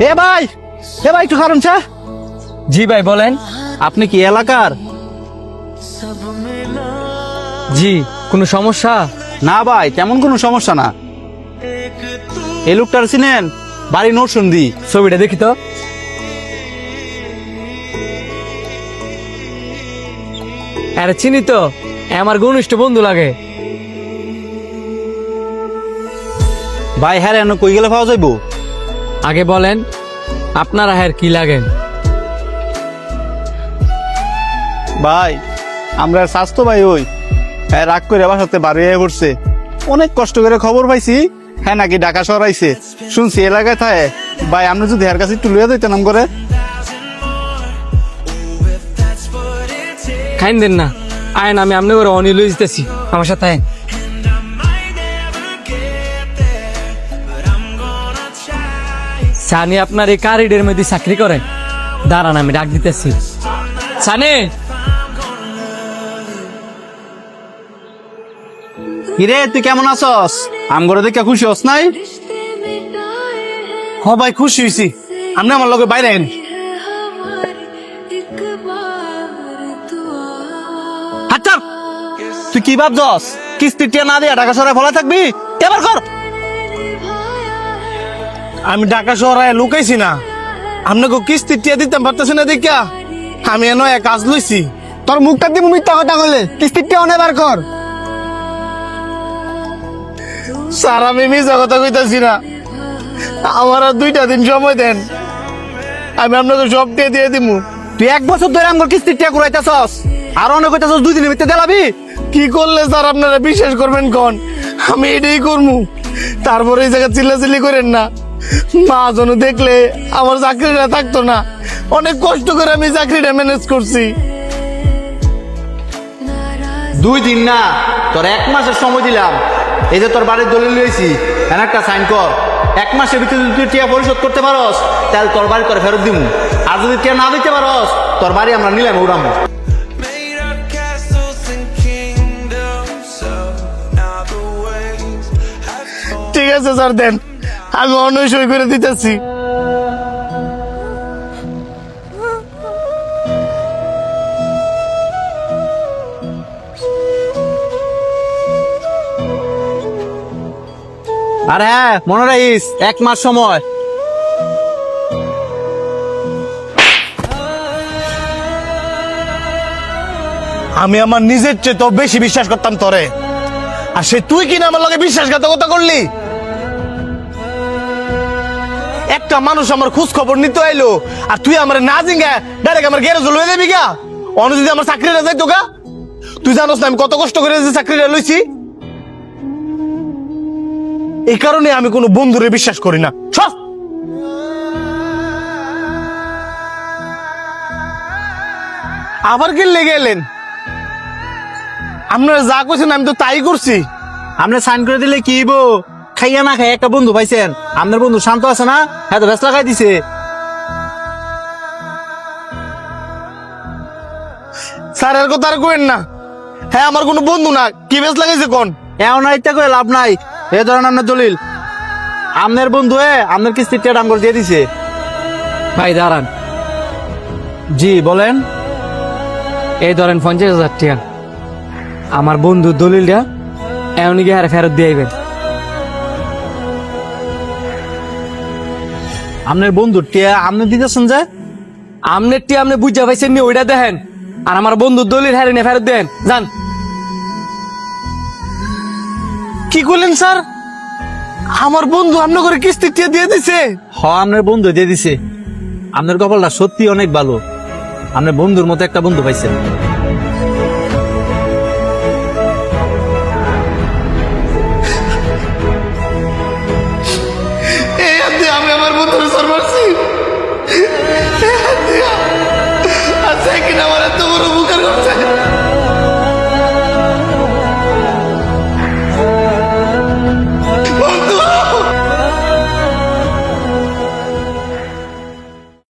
এ ভাই একটু কারণ চা। জি ভাই বলেন। আপনি কি এলাকার? জি, কোনো সমস্যা? না ভাই, তেমন কোনো সমস্যা না। এই লোকটার চিনেন? বাড়ি নরসিংদী। ছবিটা দেখি তো। আরে চিনি তো, আমার ঘনিষ্ঠ বন্ধু লাগে। ভাই হ্যাঁ এনে কই গেলে পাওয়া যাইব? আগে বলেন আপনারা হ্যার কি লাগেন? ভাই আমরা স্বাস্থ্য ভাই ওই হ্যাঁ রাগ করে বাসাতে বাড়ি হয়ে পড়ছে। অনেক কষ্ট করে খবর পাইছি হ্যাঁ নাকি ঢাকা শহর আইছে। শুনছি এলাকায় থাকে। ভাই আপনি যদি এর কাছে একটু লইয়া যাইতেন নাম করে। খাইন দেন না, আইন আমি আপনি করে অনিল দিতেছি, আমার সাথে আইন। সানি আপনার এই কারিডের মধ্যে চাকরি করে, দাঁড়ান আমি ডাক দিতেছি। সানি, কিরে তুই কেমন আছস? আম করে দেখে খুশি হস নাই? হ ভাই খুশি হয়েছি। আপনি আমার লগে বাইরে আইন। হাটার তুই কি ভাবছস? কিস্তি টিয়া না দিয়া ঢাকা শহরে ফলা থাকবি? এবার কর। আমি ঢাকা শহরে লুকাইছি না, আপনাকে কিস্তি টিয়া দিতাম পারতেছি না দেখা আমি এনে এক কাজ লইছি। তোর মুখটা দিব মিথ্যা কথা বলে, কিস্তি টিয়া অনেক বার কর। স্যার আমি মিথ্যা কথা কইতাছি না, আমার আর 2টা দিন সময় দেন, আমি আপনাকে সব দিয়ে দিমু। তুই 1 বছর ধরে আমার কিস্তি টিয়া ঘুরাইতেছস, আর অনেক কইতাছস 2 দিনের ভিতরে দেলাবি। কি করলে স্যার আপনারা বিশ্বাস করবেন কোন? আমি এটাই করবো। তারপরে এই জায়গা চিল্লাচিল্লি করেন না, মা যেন দেখলে আমার চাকরিটা থাকতো না। অনেক কষ্ট করে আমি চাকরিটা ম্যানেজ করছি। 2 দিন না, তোর 1 মাসের সময় দিলাম। এই যে তোর বাড়ির দলিল লইছি, এখানে একটা সাইন কর। 1 মাসের ভিতরে যদি তুই টিয়া পরিশোধ করতে পারস তাহলে তোর বাড়ি তোর ফেরত দিমু, আর যদি টিয়া না দিতে পারস তোর বাড়ি আমরা নিলাম উড়ামু। Made up castles and kingdoms, so now the waves have told. ঠিক আছে স্যার দেন, আমি অন্য সই করে দিতেছি। আর হ্যাঁ মনে রাখিস 1 মাস সময়। আমি আমার নিজের চেয়ে তো বেশি বিশ্বাস করতাম তোরে, আর সে তুই কিনা আমার লগে বিশ্বাসঘাতকতা করলি। একটা মানুষ আমার খোঁজ খবর নিতে আইলো, আর তুই আমার না জিঙ্গা ডাইরেক্ট আমার গ্যারেজ লয়ে দেবি গা। অন্য যদি আমার চাকরিটা যাইতো গা, তুই জানোস না আমি কত কষ্ট করে যে চাকরিটা লইছি। এই কারণে আমি কোনো বন্ধুরে বিশ্বাস করি না। সব আবার গেলে গেলেন, আপনারা যা কইছেন আমি তো তাই করছি। আপনি সাইন করে দিলে কি হইব? খাইয়া না খাই একটা বন্ধু পাইছেন। আপনার বন্ধু শান্ত আছে না, হ্যাঁ তো ব্যস্ত লাগাই দিছে। স্যার এর কথা আর কইেন না, হ্যাঁ আমার কোনো বন্ধু না। কি বেশ লাগাইছে কোন? এমন ইত্যা করে লাভ নাই। এ ধরেন আপনার দলিল, আপনার বন্ধু আপনার কিস্তির টিয়া দাম করে দিয়ে দিছে। ভাই দাঁড়ান। জি বলেন। এই ধরেন 50,000 টাকা, আমার বন্ধু দলিলটা এমনি গিয়ে ফেরত দিয়ে আইবেন। আপনার বন্ধুর টিয়া আপনি দিতেছেন যে? আমনের টি আপনি বুঝা পাইছেন নি, ওইটা দেখেন। আর আমার বন্ধু দলিল হারে নিয়ে ফেরত দেন যান। কি করলেন স্যার? আমার বন্ধু আপনার করে কিস্তি টিয়া দিয়ে দিছে? হ আপনার বন্ধু দিয়ে দিছে। আপনার কপালটা সত্যি অনেক ভালো, আপনার বন্ধুর মতো একটা বন্ধু পাইছেন।